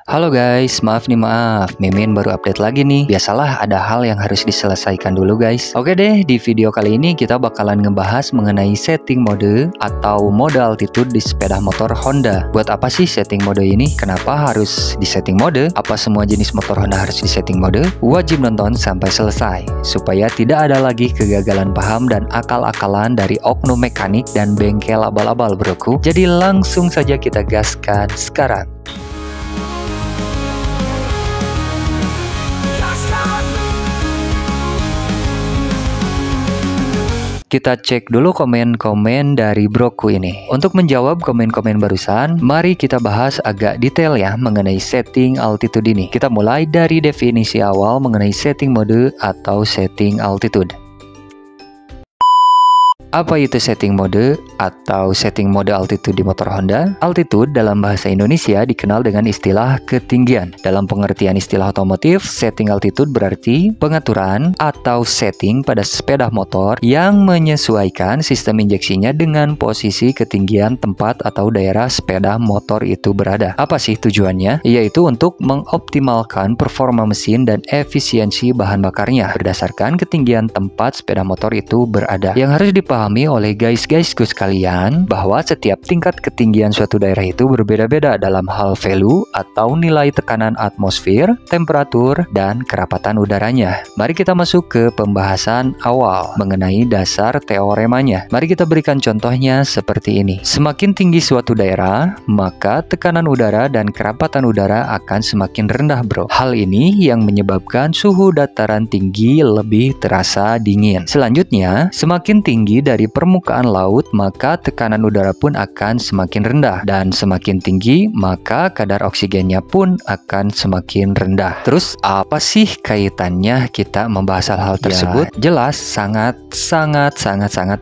Halo guys, maaf, Mimin baru update lagi nih. Biasalah ada hal yang harus diselesaikan dulu guys. Oke deh, di video kali ini kita bakalan ngebahas mengenai setting mode atau mode altitude di sepeda motor Honda. Buat apa sih setting mode ini? Kenapa harus di setting mode? Apa semua jenis motor Honda harus di setting mode? Wajib nonton sampai selesai, supaya tidak ada lagi kegagalan paham dan akal-akalan dari oknum mekanik dan bengkel abal-abal broku. Jadi langsung saja kita gaskan sekarang. Kita cek dulu komen-komen dari broku ini. Untuk menjawab komen-komen barusan, mari kita bahas agak detail ya mengenai setting altitude ini. Kita mulai dari definisi awal mengenai setting mode atau setting altitude. Apa itu setting mode atau setting mode altitude di motor Honda? Altitude dalam bahasa Indonesia dikenal dengan istilah ketinggian. Dalam pengertian istilah otomotif, setting altitude berarti pengaturan atau setting pada sepeda motor yang menyesuaikan sistem injeksinya dengan posisi ketinggian tempat atau daerah sepeda motor itu berada. Apa sih tujuannya? Yaitu untuk mengoptimalkan performa mesin dan efisiensi bahan bakarnya berdasarkan ketinggian tempat sepeda motor itu berada. Yang harus dipahami oleh guys-guysku sekalian bahwa setiap tingkat ketinggian suatu daerah itu berbeda-beda dalam hal value atau nilai tekanan atmosfer, temperatur, dan kerapatan udaranya. Mari kita masuk ke pembahasan awal mengenai dasar teoremanya. Mari kita berikan contohnya seperti ini. Semakin tinggi suatu daerah, maka tekanan udara dan kerapatan udara akan semakin rendah bro. Hal ini yang menyebabkan suhu dataran tinggi lebih terasa dingin. Selanjutnya, semakin tinggi dari permukaan laut, maka tekanan udara pun akan semakin rendah, dan semakin tinggi maka kadar oksigennya pun akan semakin rendah. Terus apa sih kaitannya kita membahas hal-hal tersebut? Ya, jelas sangat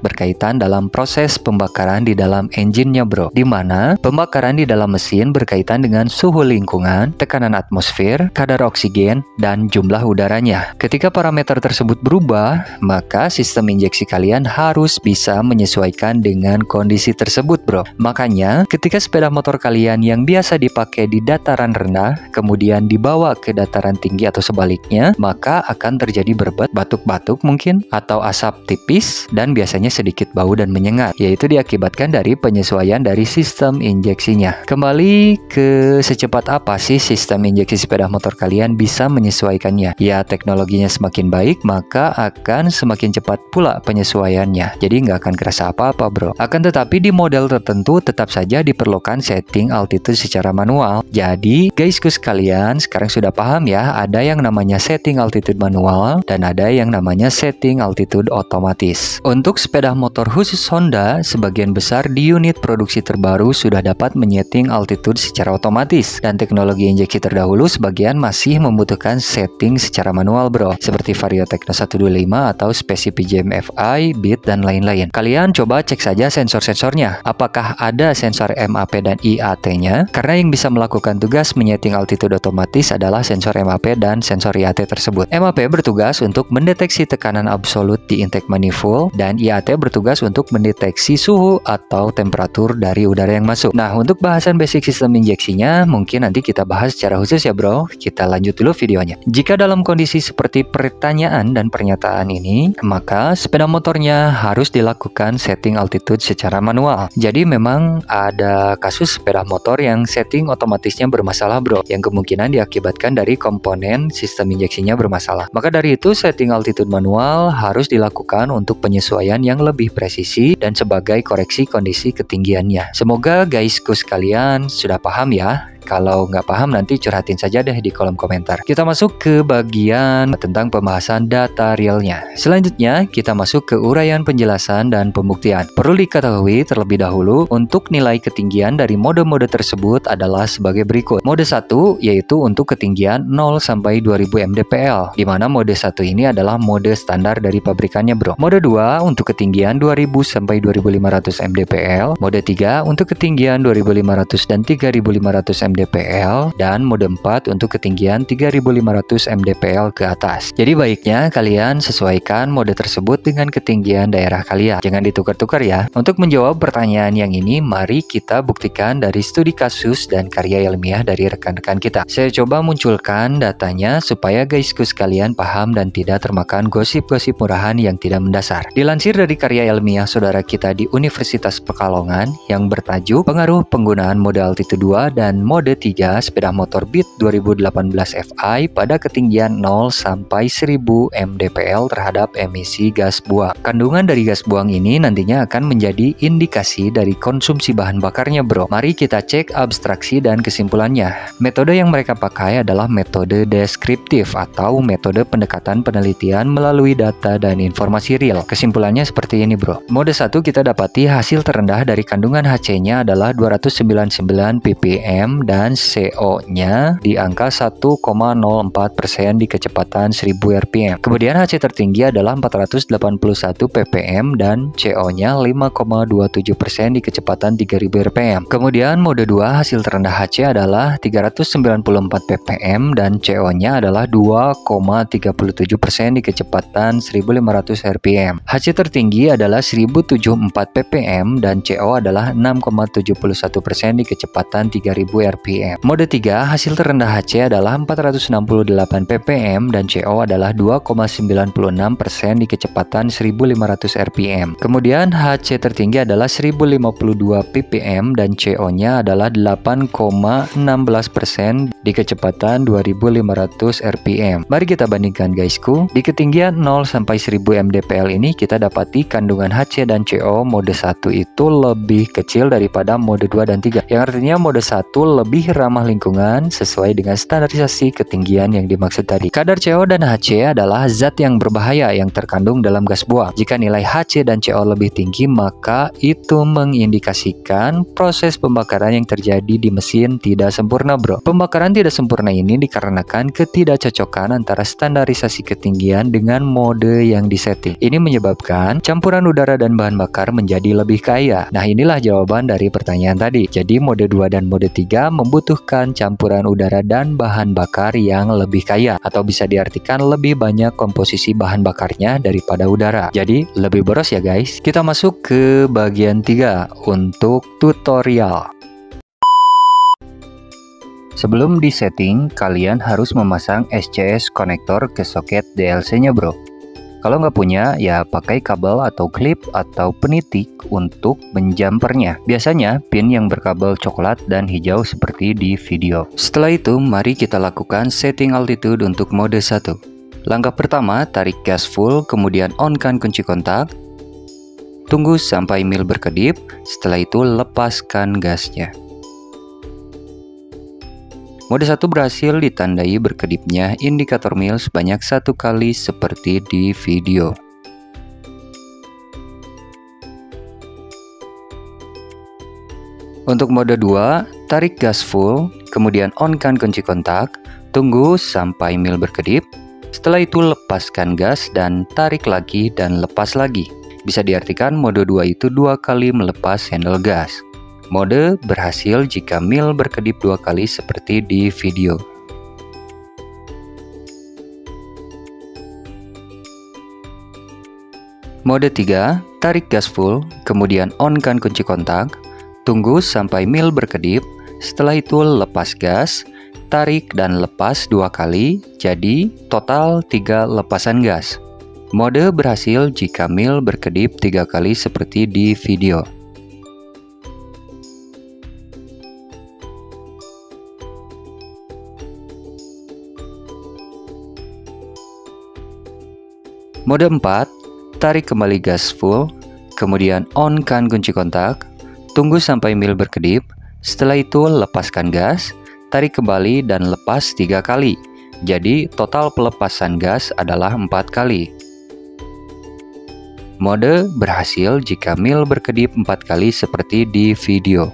berkaitan dalam proses pembakaran di dalam engine-nya bro, dimana pembakaran di dalam mesin berkaitan dengan suhu lingkungan, tekanan atmosfer, kadar oksigen, dan jumlah udaranya. Ketika parameter tersebut berubah, maka sistem injeksi kalian harus bisa menyesuaikan dengan kondisi tersebut bro. Makanya ketika sepeda motor kalian yang biasa dipakai di dataran rendah kemudian dibawa ke dataran tinggi atau sebaliknya, maka akan terjadi berbet, batuk-batuk mungkin, atau asap tipis, dan biasanya sedikit bau dan menyengat, yaitu diakibatkan dari penyesuaian dari sistem injeksinya. Kembali ke secepat apa sih sistem injeksi sepeda motor kalian bisa menyesuaikannya? Ya, teknologinya semakin baik maka akan semakin cepat pula penyesuaiannya. Jadi nggak akan kerasa apa-apa bro. Akan tetapi di model tertentu tetap saja diperlukan setting altitude secara manual. Jadi guysku sekalian, sekarang sudah paham ya, ada yang namanya setting altitude manual dan ada yang namanya setting altitude otomatis. Untuk sepeda motor khusus Honda, sebagian besar di unit produksi terbaru sudah dapat menyeting altitude secara otomatis, dan teknologi injeksi terdahulu sebagian masih membutuhkan setting secara manual bro, seperti Vario Techno 125 atau Speci PJM-FI, Beat, dan lain-lain. Kalian coba cek saja sensor-sensornya. Apakah ada sensor MAP dan IAT-nya? Karena yang bisa melakukan tugas menyeting altitude otomatis adalah sensor MAP dan sensor IAT tersebut. MAP bertugas untuk mendeteksi tekanan absolut di intake manifold, dan IAT bertugas untuk mendeteksi suhu atau temperatur dari udara yang masuk. Nah, untuk bahasan basic sistem injeksinya mungkin nanti kita bahas secara khusus ya bro. Kita lanjut dulu videonya. Jika dalam kondisi seperti pertanyaan dan pernyataan ini, maka sepeda motornya harus dilakukan setting altitude secara manual. Jadi memang ada kasus sepeda motor yang setting otomatisnya bermasalah bro, yang kemungkinan diakibatkan dari komponen sistem injeksinya bermasalah. Maka dari itu setting altitude manual harus dilakukan untuk penyesuaian yang lebih presisi dan sebagai koreksi kondisi ketinggiannya. Semoga guysku sekalian sudah paham ya. Kalau nggak paham nanti curhatin saja deh di kolom komentar. Kita masuk ke bagian tentang pembahasan data realnya. Selanjutnya kita masuk ke uraian penjelasan dan pembuktian. Perlu diketahui terlebih dahulu untuk nilai ketinggian dari mode-mode tersebut adalah sebagai berikut. Mode 1 yaitu untuk ketinggian 0 sampai 2000 mdpl, di mana mode 1 ini adalah mode standar dari pabrikannya bro. Mode 2 untuk ketinggian 2000 sampai 2500 mdpl. Mode 3 untuk ketinggian 2500 dan 3500 mdpl. mdpl dan mode 4 untuk ketinggian 3500 mdpl ke atas. Jadi baiknya kalian sesuaikan mode tersebut dengan ketinggian daerah kalian. Jangan ditukar-tukar ya. Untuk menjawab pertanyaan yang ini, mari kita buktikan dari studi kasus dan karya ilmiah dari rekan-rekan kita. Saya coba munculkan datanya supaya guysku sekalian paham dan tidak termakan gosip-gosip murahan yang tidak mendasar. Dilansir dari karya ilmiah saudara kita di Universitas Pekalongan yang bertajuk Pengaruh Penggunaan Mode Altitude 2 dan Mode 3 Sepeda Motor Beat 2018 Fi pada ketinggian 0 sampai 1000 mdpl terhadap emisi gas buang. Kandungan dari gas buang ini nantinya akan menjadi indikasi dari konsumsi bahan bakarnya bro. Mari kita cek abstraksi dan kesimpulannya. Metode yang mereka pakai adalah metode deskriptif atau metode pendekatan penelitian melalui data dan informasi real. Kesimpulannya seperti ini bro. Mode 1 kita dapati hasil terendah dari kandungan HC-nya adalah 299 ppm dan CO-nya di angka 1,04% di kecepatan 1000 rpm. Kemudian HC tertinggi adalah 481 ppm dan CO-nya 5,27% di kecepatan 3000 rpm. Kemudian mode 2 hasil terendah HC adalah 394 ppm dan CO-nya adalah 2,37% di kecepatan 1500 rpm. HC tertinggi adalah 1074 ppm dan CO adalah 6,71% di kecepatan 3000 rpm. Mode 3 hasil terendah HC adalah 468 ppm dan CO adalah 2,96% di kecepatan 1500 rpm. Kemudian HC tertinggi adalah 1052 ppm dan CO-nya adalah 8,16% di kecepatan 2500 rpm. Mari kita bandingkan guysku. Di ketinggian 0 sampai 1000 mdpl ini kita dapati kandungan HC dan CO mode 1 itu lebih kecil daripada mode 2 dan 3. Yang artinya mode 1 lebih ramah lingkungan sesuai dengan standarisasi ketinggian yang dimaksud tadi. Kadar CO dan HC adalah zat yang berbahaya yang terkandung dalam gas buang. Jika nilai HC dan CO lebih tinggi, maka itu mengindikasikan proses pembakaran yang terjadi di mesin tidak sempurna bro. Pembakaran tidak sempurna ini dikarenakan ketidakcocokan antara standarisasi ketinggian dengan mode yang disetting. Ini menyebabkan campuran udara dan bahan bakar menjadi lebih kaya. Nah inilah jawaban dari pertanyaan tadi. Jadi mode 2 dan mode 3 membutuhkan campuran udara dan bahan bakar yang lebih kaya, atau bisa diartikan lebih banyak komposisi bahan bakarnya daripada udara. Jadi lebih boros ya guys. Kita masuk ke bagian 3 untuk tutorial. Sebelum disetting, kalian harus memasang SCS konektor ke soket DLC-nya bro. Kalau nggak punya, ya pakai kabel atau klip atau penitik untuk menjumpernya. Biasanya pin yang berkabel coklat dan hijau seperti di video. Setelah itu, mari kita lakukan setting altitude untuk mode 1. Langkah pertama, tarik gas full, kemudian on-kan kunci kontak. Tunggu sampai mil berkedip, setelah itu lepaskan gasnya. Mode 1 berhasil ditandai berkedipnya indikator mil sebanyak 1 kali seperti di video. Untuk mode 2, tarik gas full, kemudian on-kan kunci kontak, tunggu sampai mil berkedip, setelah itu lepaskan gas dan tarik lagi dan lepas lagi. Bisa diartikan mode 2 itu 2 kali melepas handle gas. Mode berhasil jika mil berkedip 2 kali seperti di video. Mode 3, tarik gas full, kemudian on-kan kunci kontak, tunggu sampai mil berkedip, setelah itu lepas gas, tarik dan lepas 2 kali, jadi total 3 lepasan gas. Mode berhasil jika mil berkedip 3 kali seperti di video. Mode 4, tarik kembali gas full, kemudian on-kan kunci kontak, tunggu sampai mil berkedip, setelah itu lepaskan gas, tarik kembali dan lepas 3 kali. Jadi total pelepasan gas adalah 4 kali. Mode berhasil jika mil berkedip 4 kali seperti di video.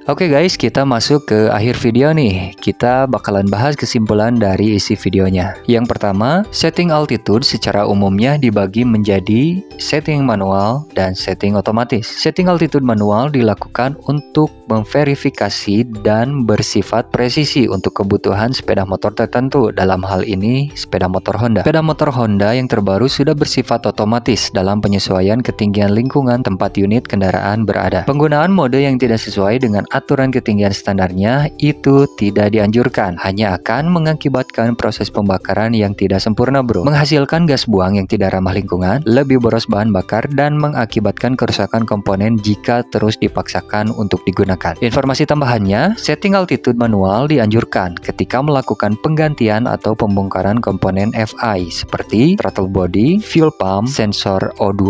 Oke guys, kita masuk ke akhir video nih. Kita bakalan bahas kesimpulan dari isi videonya. Yang pertama, setting altitude secara umumnya dibagi menjadi setting manual dan setting otomatis. Setting altitude manual dilakukan untuk memverifikasi dan bersifat presisi untuk kebutuhan sepeda motor tertentu. Dalam hal ini, sepeda motor Honda. Sepeda motor Honda yang terbaru sudah bersifat otomatis dalam penyesuaian ketinggian lingkungan tempat unit kendaraan berada. Penggunaan mode yang tidak sesuai dengan aturan ketinggian standarnya itu tidak dianjurkan, hanya akan mengakibatkan proses pembakaran yang tidak sempurna bro, menghasilkan gas buang yang tidak ramah lingkungan, lebih boros bahan bakar, dan mengakibatkan kerusakan komponen jika terus dipaksakan untuk digunakan. Informasi tambahannya, setting altitude manual dianjurkan ketika melakukan penggantian atau pembongkaran komponen FI seperti throttle body, fuel pump, sensor O2,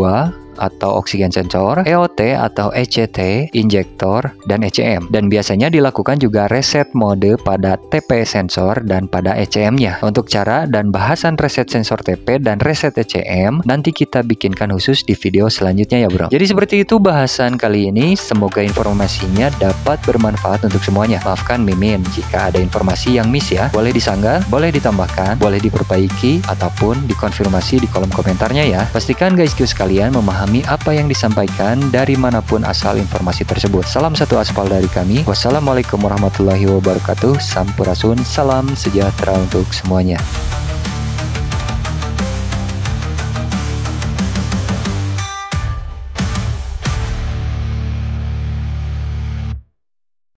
atau oksigen sensor, EOT atau ECT, injektor, dan ECM. Dan biasanya dilakukan juga reset mode pada TP sensor dan pada ECM-nya. Untuk cara dan bahasan reset sensor TP dan reset ECM, nanti kita bikinkan khusus di video selanjutnya ya bro. Jadi seperti itu bahasan kali ini, semoga informasinya dapat bermanfaat untuk semuanya. Maafkan Mimin jika ada informasi yang miss ya. Boleh disanggah, boleh ditambahkan, boleh diperbaiki, ataupun dikonfirmasi di kolom komentarnya ya. Pastikan guysku sekalian memahami apa yang disampaikan dari manapun asal informasi tersebut. Salam satu aspal dari kami. Wassalamualaikum warahmatullahi wabarakatuh. Sampurasun, salam sejahtera untuk semuanya.